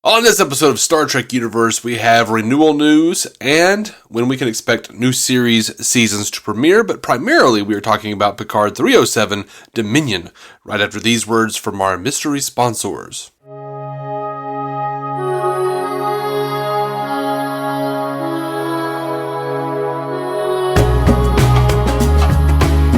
On this episode of Star Trek Universe, we have renewal news and when we can expect new series seasons to premiere, but primarily we are talking about Picard 307 Dominion, right after these words from our mystery sponsors.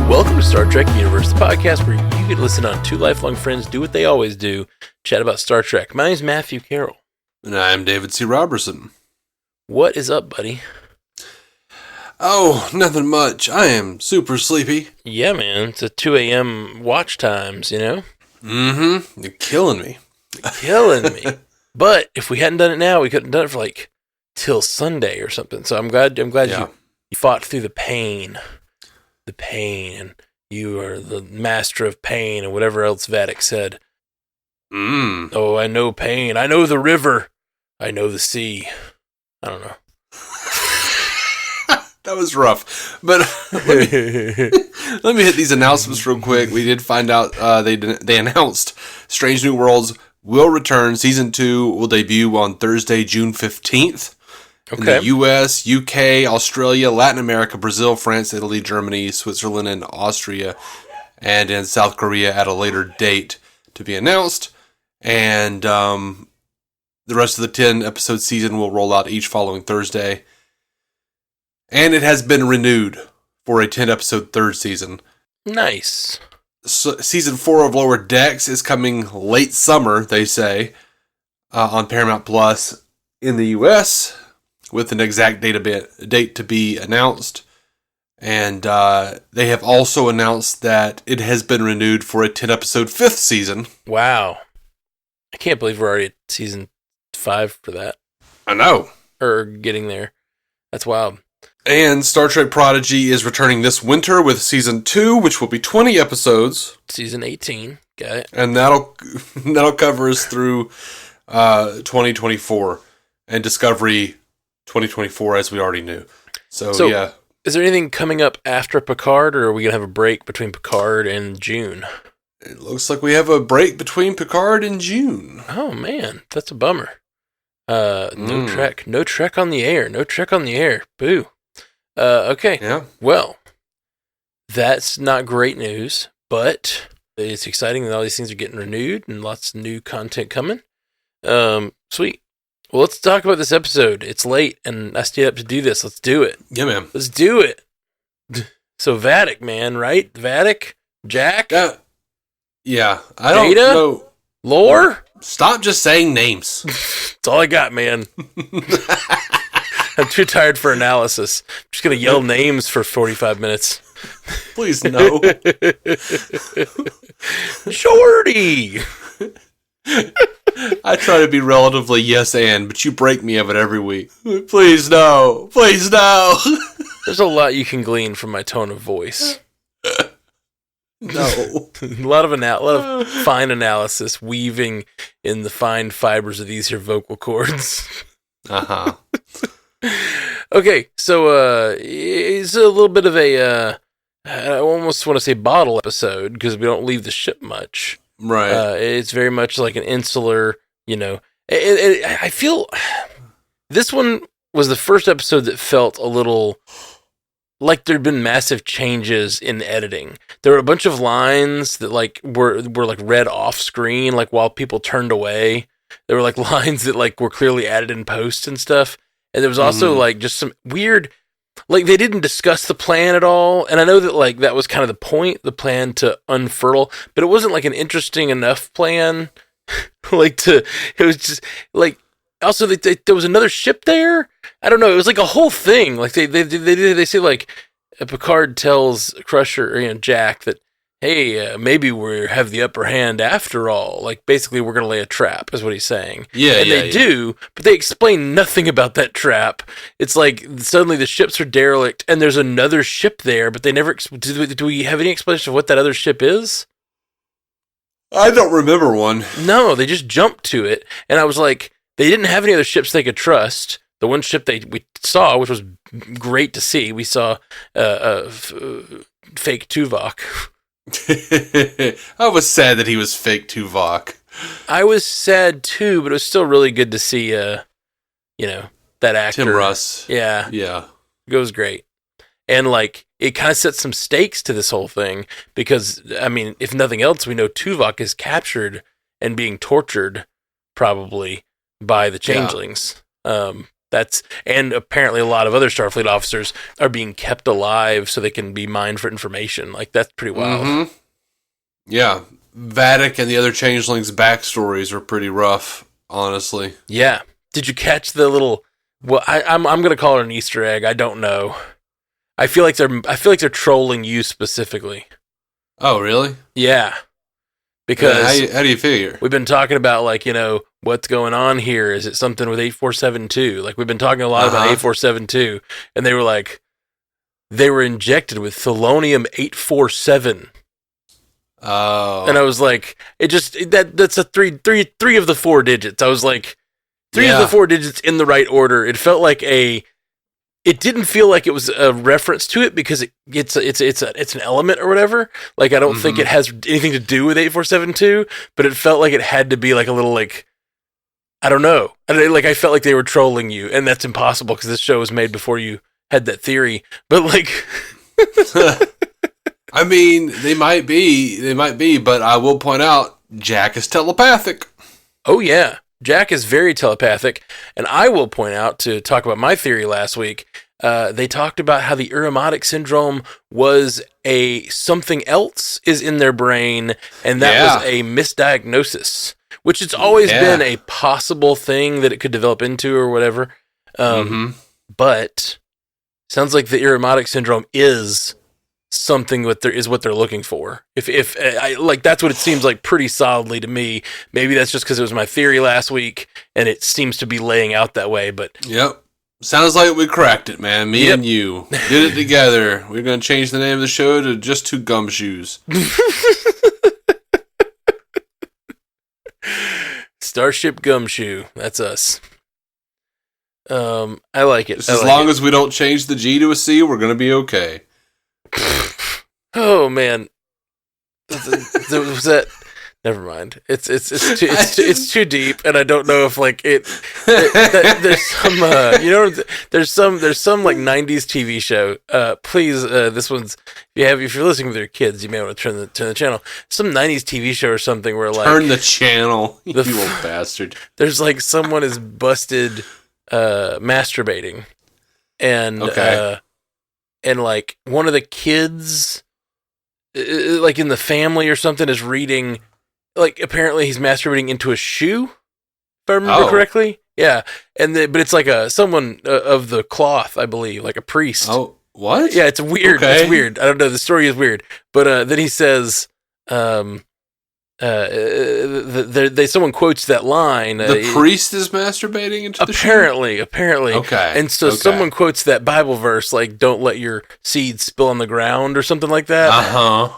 Welcome to Star Trek Universe, the podcast where you can listen on two lifelong friends do what they always do, chat about Star Trek. My name's Matthew Carroll. And I'm David C. Robertson. What is up, buddy? Oh, nothing much. I am super sleepy. Yeah, man. It's a 2 a.m. watch times, you know? Mm-hmm. You're killing me. Killing me. But if we hadn't done it now, we couldn't have done it for till Sunday or something. So I'm glad you fought through the pain. The pain, and you are the master of pain, and whatever else Vadic said. Oh, I know pain. I know the river. I know the sea. I don't know. That was rough. But let me hit these announcements real quick. We did find out they announced Strange New Worlds will return. Season 2 will debut on Thursday, June 15th. Okay. In the U.S., U.K., Australia, Latin America, Brazil, France, Italy, Germany, Switzerland, and Austria, and in South Korea at a later date to be announced. And the rest of the 10-episode season will roll out each following Thursday. And it has been renewed for a 10-episode third season. Nice. So, season 4 of Lower Decks is coming late summer, they say, on Paramount Plus in the U.S., with an exact date to be announced. And they have also announced that it has been renewed for a 10-episode fifth season. Wow. I can't believe we're already at season 5 for that. I know. Or getting there. That's wild. And Star Trek Prodigy is returning this winter with season 2, which will be 20 episodes. Season 18. Got it. And that'll cover us through 2024. And Discovery 2024, as we already knew. So, yeah. Is there anything coming up after Picard, or are we going to have a break between Picard and June? It looks like we have a break between Picard and June. Oh, man. That's a bummer. No Trek. No Trek on the air. No Trek on the air. Boo. Okay. Yeah. Well, that's not great news, but it's exciting that all these things are getting renewed and lots of new content coming. Sweet. Well, let's talk about this episode. It's late, and I stayed up to do this. Let's do it. Yeah, man. Let's do it. So, Vadic, man, right? Vadic? Jack? Yeah. I don't know. Lore? Stop just saying names. That's all I got, man. I'm too tired for analysis. I'm just going to yell names for 45 minutes. Please, no. Shorty! I try to be relatively yes and, but you break me of it every week. Please no. Please no. There's a lot you can glean from my tone of voice. No. a lot of fine analysis weaving in the fine fibers of these here vocal cords. Uh-huh. Okay, so it's a little bit of a I almost want to say bottle episode because we don't leave the ship much. Right. It's very much like an insular, I feel this one was the first episode that felt a little like there'd been massive changes in editing. There were a bunch of lines that were read off screen, while people turned away. There were lines that were clearly added in post and stuff. And there was also just some weird, they didn't discuss the plan at all. And I know that that was kind of the point, the plan to unfurl, but it wasn't an interesting enough plan. It was just also there was another ship there. I don't know. It was a whole thing. They say Picard tells Crusher or Jack that, hey, maybe we have the upper hand after all. Basically, we're going to lay a trap, is what he's saying. Yeah, and they do, but they explain nothing about that trap. It's suddenly the ships are derelict, and there's another ship there, but they never... Do we have any explanation of what that other ship is? I don't remember one. No, they just jumped to it, and I was like, they didn't have any other ships they could trust. The one ship we saw, which was great to see, we saw fake Tuvok. I was sad that he was fake Tuvok. I was sad too, but it was still really good to see, that actor. Tim Russ. Yeah. Yeah. It was great. And, like, it kind of sets some stakes to this whole thing because, I mean, if nothing else, we know Tuvok is captured and being tortured, probably, by the changelings. And apparently a lot of other Starfleet officers are being kept alive so they can be mined for information. Like, that's pretty wild. Mm-hmm. Yeah. Vadic and the other changelings' backstories are pretty rough, honestly. Yeah. Did you catch the little... Well, I'm going to call it an Easter egg. I don't know. I feel like they're trolling you specifically. Oh, really? Yeah. Because how do you figure? we've been talking about, like, what's going on here? Is it something with 8472? Like, we've been talking a lot about 8472, and they were like, they were injected with thelonium 847. Oh. And I was like, that's a three of the four digits. I was like, three of the four digits in the right order. It felt like it didn't feel like it was a reference to it because it's an element or whatever. Like, I don't think it has anything to do with 8472, but it felt like it had to be like a little, like, I don't know. I felt like they were trolling you, and that's impossible because this show was made before you had that theory. But, like, I mean, they might be, but I will point out Jack is telepathic. Oh yeah. Jack is very telepathic, and I will point out, to talk about my theory last week, they talked about how the Urimatic syndrome was something else is in their brain, and that was a misdiagnosis, which it's always been a possible thing that it could develop into or whatever. But sounds like the Urimatic syndrome is something what they're looking for. If like, that's what it seems like pretty solidly to me. Maybe that's just because it was my theory last week and it seems to be laying out that way. But yep, sounds like we cracked it, man. Me and you did it together. We're gonna change the name of the show to just Two Gumshoes. Starship Gumshoe. That's us. I like it. Just as long as we don't change the G to a C, we're gonna be okay. Oh man, was that? Never mind. It's too deep, and I don't know if, like, there's some there's some like 90s TV show. Please, this one's, if you're listening with your kids, you may want to turn the channel. Some 90s TV show or something where, like, turn the channel, you old bastard. There's, like, someone is busted masturbating, and and, like, one of the kids, like, in the family or something, is reading, like, apparently he's masturbating into a shoe, if I remember correctly. Yeah. But it's like someone of the cloth, I believe, like a priest. Oh, what? Yeah, it's weird. Okay. It's weird. I don't know. The story is weird. But then he says, someone quotes that line. The priest is masturbating into the shoe? Apparently. Okay. And so someone quotes that Bible verse, like, don't let your seeds spill on the ground or something like that. Uh-huh.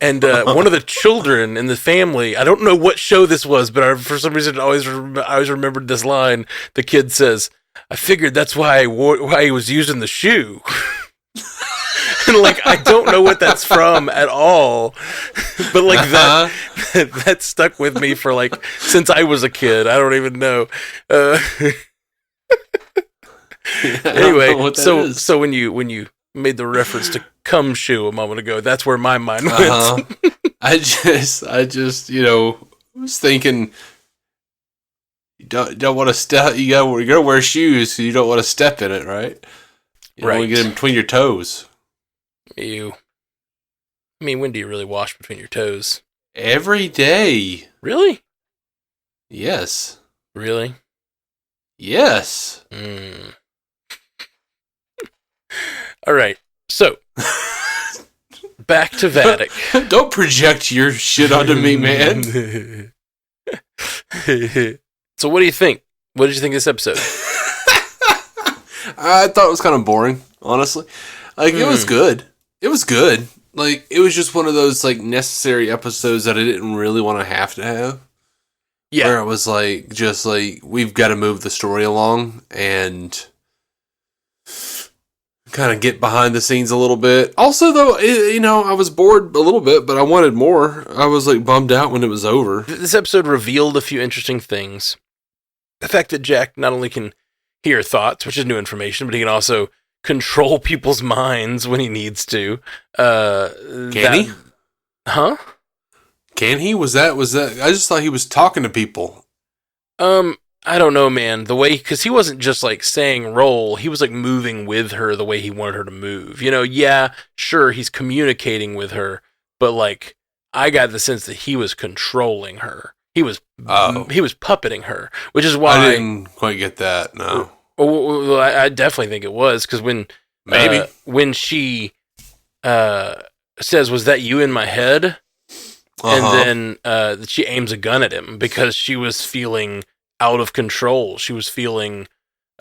And one of the children in the family, I don't know what show this was, but for some reason I always remembered this line. The kid says, I figured that's why he was using the shoe. And, like, I don't know what that's from at all, but, like, that stuck with me for, like, since I was a kid. I don't even know. Anyway, so when you made the reference to cum shoe a moment ago, that's where my mind went. I just was thinking, you don't want to step. You're gonna wear shoes, so you don't want to step in it, right? You don't want to get in between your toes. Ew. I mean, when do you really wash between your toes? Every day. Really? Yes. Really? Yes. All right. So, back to Vadic. Don't project your shit onto me, man. So, what do you think? What did you think of this episode? I thought it was kind of boring, honestly. Like, it was good. It was good. Like, it was just one of those, like, necessary episodes that I didn't really want to have. Yeah. Where it was, like, just, like, we've got to move the story along, and kind of get behind the scenes a little bit. Also, though, I was bored a little bit, but I wanted more. I was like bummed out when it was over. This episode revealed a few interesting things. The fact that Jack not only can hear thoughts, which is new information, but he can also control people's minds when he needs to. Can he? Huh? Can he? Was that? I just thought he was talking to people. I don't know, man. The way, because he wasn't just like saying roll, he was like moving with her the way he wanted her to move. Yeah, sure, he's communicating with her, but like, I got the sense that he was controlling her. He was puppeting her, which is why I didn't quite get that. No. Well, I definitely think it was, because when she says, "Was that you in my head?" And then she aims a gun at him because she was feeling out of control. She was feeling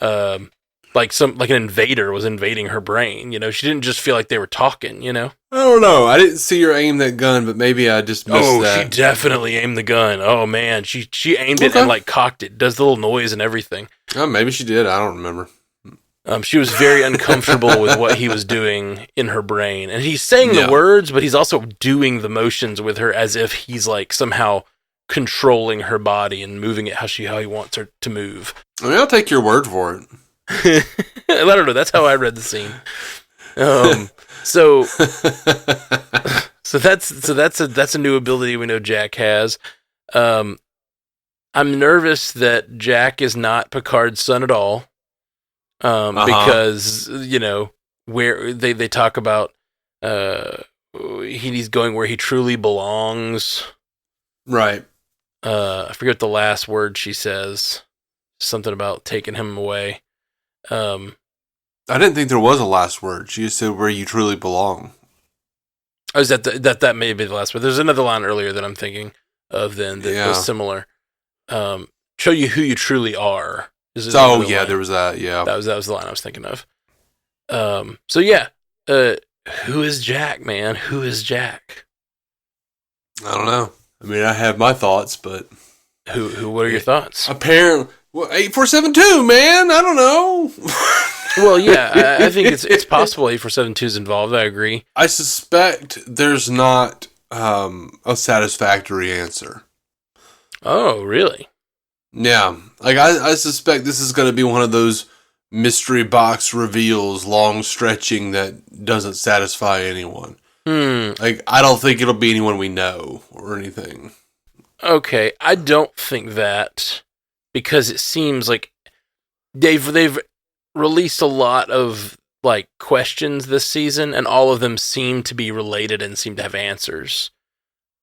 like an invader was invading her brain. She didn't just feel like they were talking. I don't know. I didn't see her aim that gun, but maybe I just missed that. She definitely aimed the gun. Oh man, she aimed it and like cocked it. Does the little noise and everything. Oh, maybe she did. I don't remember. She was very uncomfortable with what he was doing in her brain, and he's saying the words, but he's also doing the motions with her as if he's like somehow controlling her body and moving it how he wants her to move. I mean, I'll take your word for it. I don't know. That's how I read the scene. So that's a new ability we know Jack has. I'm nervous that Jack is not Picard's son at all. Because where they talk about he's going where he truly belongs. Right. I forget the last word she says. Something about taking him away. I didn't think there was a last word. She just said where you truly belong. Oh, is that may be the last word? There's another line earlier that I'm thinking of then that was similar. Show you who you truly are. There was that. Yeah, that was the line I was thinking of. Who is Jack, man? Who is Jack? I don't know. I mean, I have my thoughts, but who? What are your thoughts? Apparently, 8472, man. I don't know. Well, yeah, I think it's possible 8472 is involved. I agree. I suspect there's not a satisfactory answer. Oh, really? Yeah, like I suspect this is going to be one of those mystery box reveals, long stretching, that doesn't satisfy anyone. Like, I don't think it'll be anyone we know or anything. Okay, I don't think that, because it seems like they've released a lot of like questions this season, and all of them seem to be related and seem to have answers.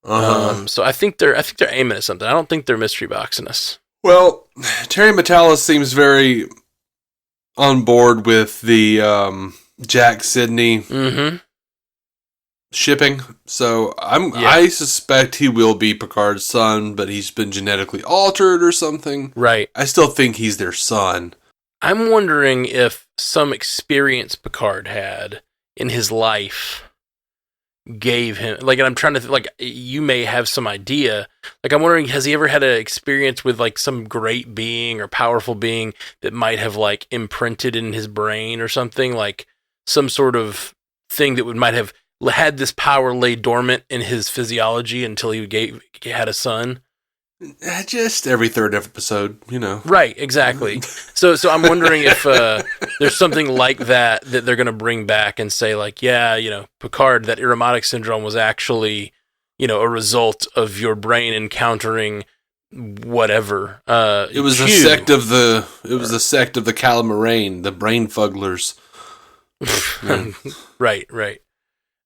So I think they're aiming at something. I don't think they're mystery boxing us. Well, Terry Matalas seems very on board with the Jack Sydney shipping, so I suspect he will be Picard's son, but he's been genetically altered or something. Right. I still think he's their son. I'm wondering if some experience Picard had in his life gave him, like, and I'm trying to like, you may have some idea, like, I'm wondering, has he ever had an experience with like some great being or powerful being that might have like imprinted in his brain or something, like some sort of thing that might have had this power lay dormant in his physiology until he had a son? Just every third episode, Right, exactly. So I'm wondering if there's something like that they're going to bring back and say, like, Picard, that Irumodic syndrome was actually, a result of your brain encountering whatever. It was the sect of the Calamarain, the brain fugglers. Right.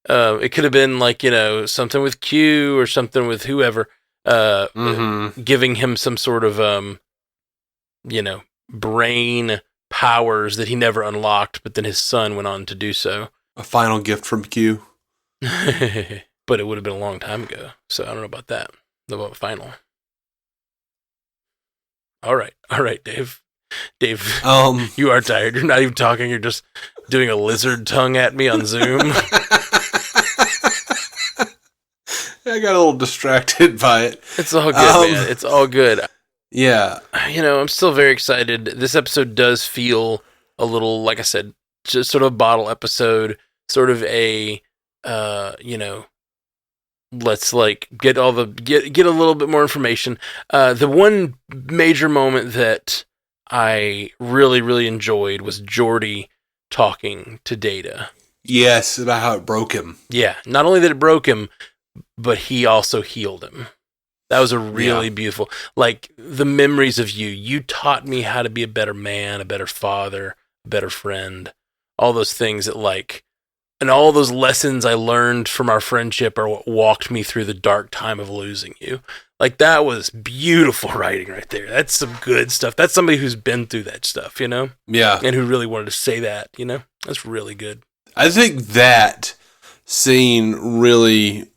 It could have been like, something with Q or something with whoever. Giving him some sort of, brain powers that he never unlocked, but then his son went on to do so. A final gift from Q. But it would have been a long time ago, so I don't know about that. About final. All right, Dave. You are tired. You're not even talking. You're just doing a lizard tongue at me on Zoom. I got a little distracted by it. It's all good, man. It's all good. Yeah. I'm still very excited. This episode does feel a little, like I said, just sort of a bottle episode, sort of a, let's like get a little bit more information. The one major moment that I really, really enjoyed was Geordi talking to Data. Yes, about how it broke him. Yeah, not only that it broke him, but he also healed him. That was a really beautiful, like, the memories of you. You taught me how to be a better man, a better father, a better friend. All those things that, like, and all those lessons I learned from our friendship are what walked me through the dark time of losing you. Like, that was beautiful writing right there. That's some good stuff. That's somebody who's been through that stuff, you know? Yeah. And who really wanted to say that, you know? That's really good. I think that scene really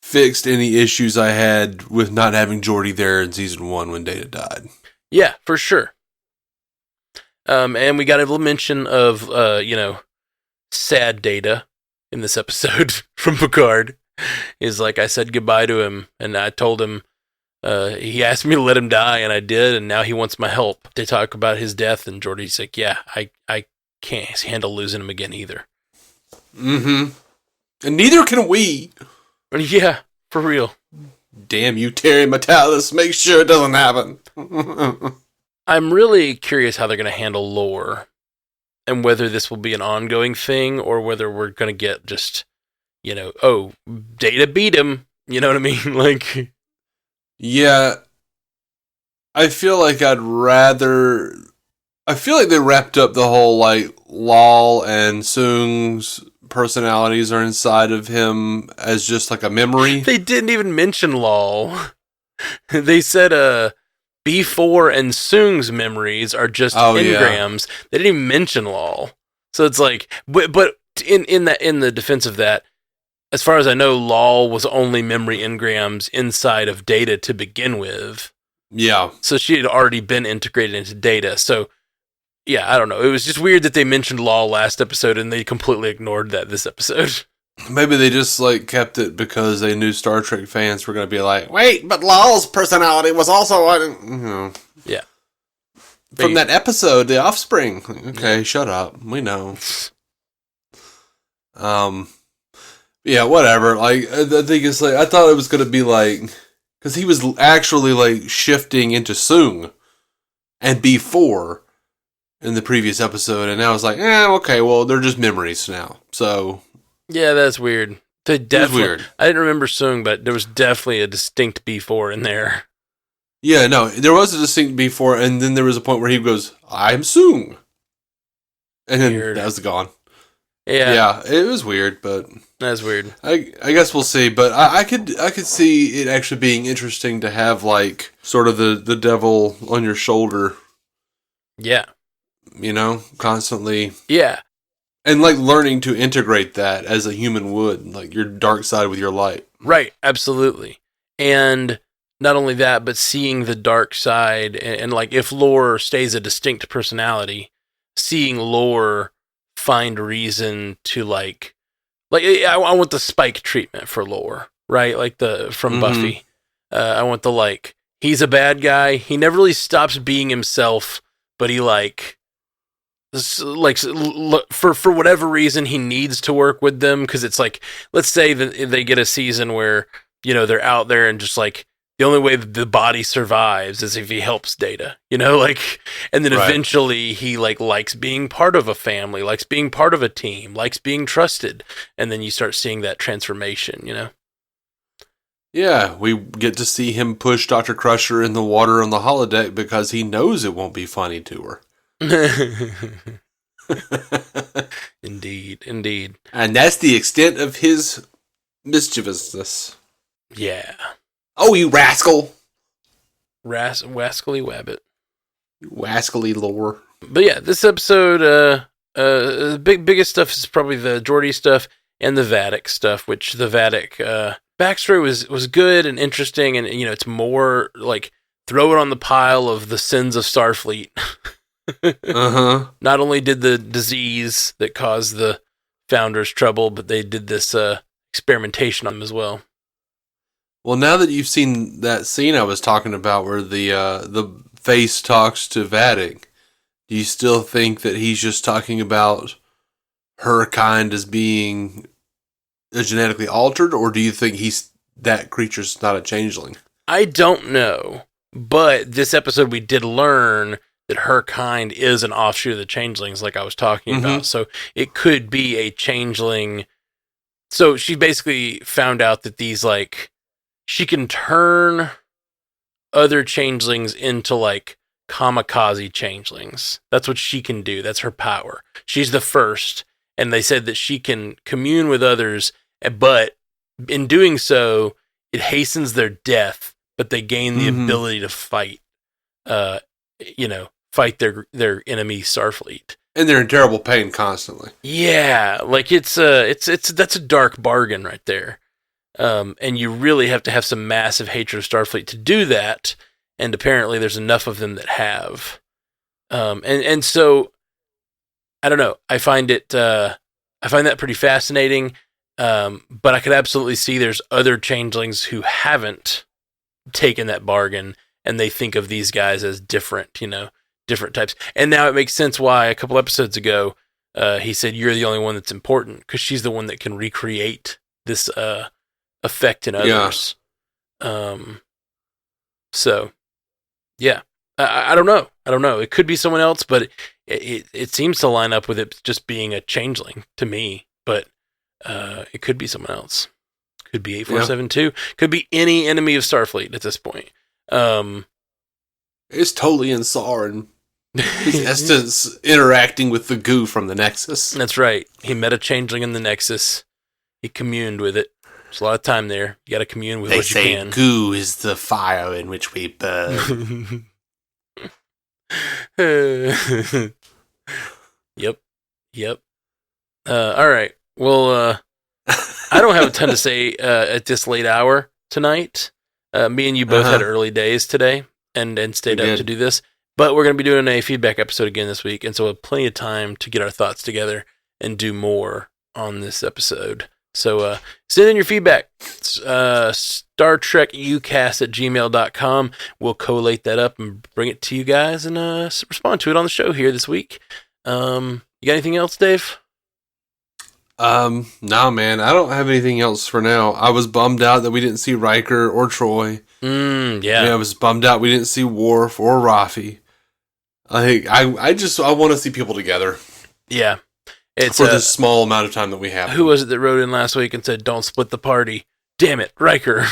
fixed any issues I had with not having Geordi there in season 1 when Data died. Yeah, for sure. And we got a little mention of, sad Data in this episode from Picard. Is like, I said goodbye to him, and I told him, he asked me to let him die, and I did, and now he wants my help. They talk about his death, and Geordi's like, yeah, I can't handle losing him again either. Mm-hmm. And neither can we. Yeah, for real. Damn you, Terry Metalis. Make sure it doesn't happen. I'm really curious how they're going to handle lore, and whether this will be an ongoing thing, or whether we're going to get just, Data beat him. You know what I mean? Like, yeah. I feel like they wrapped up the whole, like, Lal and Soong's personalities are inside of him as just like a memory. They didn't even mention Lal. They said B4 and Soong's memories are just engrams. Yeah. They didn't even mention Lal. So it's like, but in the defense of that, as far as I know, Lal was only memory engrams inside of Data to begin with. Yeah. So she had already been integrated into Data. So yeah, I don't know. It was just weird that they mentioned Lal last episode and they completely ignored that this episode. Maybe they just, like, kept it because they knew Star Trek fans were going to be like, wait, but Lal's personality was also, Yeah. From that episode, The Offspring. Okay, shut up. We know. Yeah, whatever. Like, I think it's like, I thought it was going to be like, because he was actually, like, shifting into Soong and B4 in the previous episode, and now it's like, okay, well, they're just memories now. So, yeah, that's weird. That's weird. I didn't remember Soong, but there was definitely a distinct B4 in there. Yeah, no, there was a distinct B4, and then there was a point where he goes, I'm Soong. And then weird. that was gone. Yeah, it was weird, but that's weird. I guess we'll see. But I could see it actually being interesting to have, like, sort of the devil on your shoulder. Yeah, constantly. Yeah, and like learning to integrate that as a human would, like your dark side with your light. Right, absolutely. And not only that, but seeing the dark side, and like if Lore stays a distinct personality, seeing Lore find reason to like I want the Spike treatment for Lore, right? Like from Buffy. I want the like, he's a bad guy. He never really stops being himself, but he for whatever reason he needs to work with them, because it's like, let's say that they get a season where they're out there and just like the only way that the body survives is if he helps Data, and then eventually he likes being part of a family, likes being part of a team, likes being trusted, and then you start seeing that transformation. Yeah, we get to see him push Dr. Crusher in the water on the holodeck because he knows it won't be funny to her. Indeed. And that's the extent of his mischievousness. Yeah. Oh, you rascal! Wascally Wabbit. You wascally Lore. But yeah, this episode, the biggest stuff is probably the Geordi stuff and the Vadic stuff, which the Vadic backstory was good and interesting, and it's more like throw it on the pile of the sins of Starfleet. Not only did the disease that caused the founders trouble, but they did this experimentation on them as well. Well, now that you've seen that scene I was talking about where the face talks to Vadic, Do you still think that he's just talking about her kind as being genetically altered, or do you think that creature's not a changeling? I don't know, but this episode we did learn that her kind is an offshoot of the changelings, like I was talking about. So it could be a changeling. So she basically found out that these, like, she can turn other changelings into, like, kamikaze changelings. That's what she can do. That's her power. She's the first, and they said that she can commune with others, but in doing so, it hastens their death, but they gain the ability to fight, fight their enemy Starfleet. And they're in terrible pain constantly. Yeah, like that's a dark bargain right there. And you really have to have some massive hatred of Starfleet to do that. And apparently there's enough of them that have. And so I don't know. I find that pretty fascinating. But I could absolutely see there's other changelings who haven't taken that bargain, and they think of these guys as different, different types. And now it makes sense why a couple episodes ago, he said, you're the only one that's important, because she's the one that can recreate this effect in others. Yeah. So, yeah. I don't know. It could be someone else, but it seems to line up with it just being a changeling to me. But it could be someone else. Could be 8472. Could be any enemy of Starfleet at this point. It's totally in Sar and his Estes interacting with the goo from the Nexus. That's right. He met a changeling in the Nexus. He communed with it. There's a lot of time there. You got to commune with what you can. They say goo is the fire in which we burn. Yep. All right. Well, I don't have a ton to say at this late hour tonight. Me and you both had early days today and stayed up to do this. But we're going to be doing a feedback episode again this week, and so we'll have plenty of time to get our thoughts together and do more on this episode. So send in your feedback. StarTrekUcast@gmail.com. We'll collate that up and bring it to you guys and respond to it on the show here this week. You got anything else, Dave? No, man. I don't have anything else for now. I was bummed out that we didn't see Riker or Troy. Yeah. I was bummed out we didn't see Worf or Rafi. I want to see people together. Yeah. It's for this small amount of time that we have. Who was it that wrote in last week and said, "Don't split the party"? Damn it, Riker.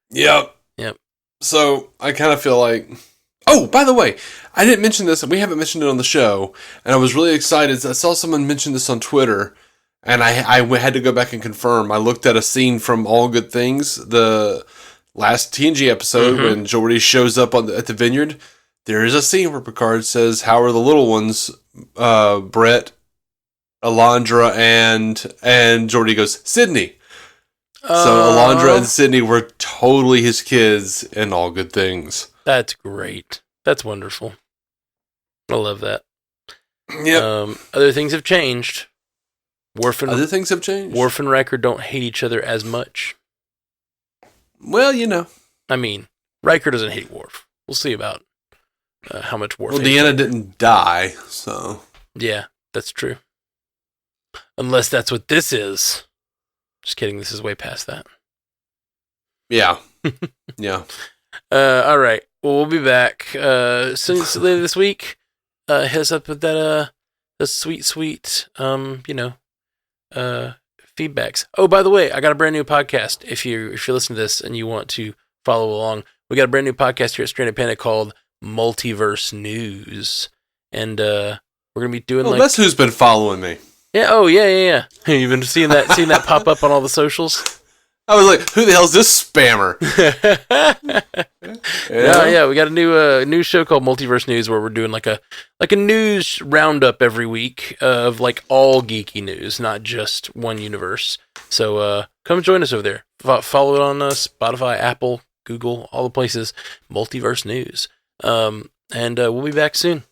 Yep. So I kind of feel like. Oh, by the way, I didn't mention this, and we haven't mentioned it on the show, and I was really excited. I saw someone mention this on Twitter, and I had to go back and confirm. I looked at a scene from All Good Things, the last TNG episode, when Geordi shows up at the vineyard. There is a scene where Picard says, "How are the little ones?" Brett, Alondra, and Geordi goes, "Sydney." So Alondra and Sydney were totally his kids in All Good Things. That's great. That's wonderful. I love that. Yep. Other things have changed. Other things have changed? Worf and Riker don't hate each other as much. Well, I mean, Riker doesn't hate Worf. We'll see about how much Worf hates Deanna didn't die, so... Yeah, that's true. Unless that's what this is. Just kidding, this is way past that. Yeah. Yeah. All right. Well, we'll be back later this week. Hit us up with that sweet feedbacks. Oh, by the way, I got a brand new podcast. If you're listening to this and you want to follow along, we got a brand new podcast here at Stranded Panda called Multiverse News, and we're gonna be doing that's who's been following me. Yeah. Oh, yeah. You've been seeing that pop up on all the socials. I was like, who the hell's this spammer? Yeah, we got a new show called Multiverse News where we're doing like a news roundup every week of like all geeky news, not just one universe. So come join us over there. Follow it on Spotify, Apple, Google, all the places. Multiverse News. And we'll be back soon.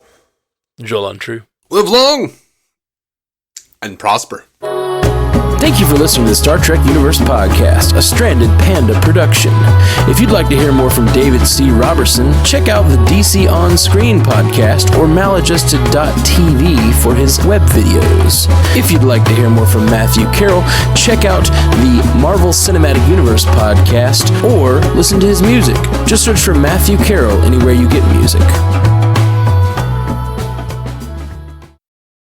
Joel on True. Live long and prosper. Thank you for listening to the Star Trek Universe Podcast, a Stranded Panda production. If you'd like to hear more from David C. Robertson, check out the DC On Screen podcast or maladjusted.tv for his web videos. If you'd like to hear more from Matthew Carroll, check out the Marvel Cinematic Universe podcast or listen to his music. Just search for Matthew Carroll anywhere you get music.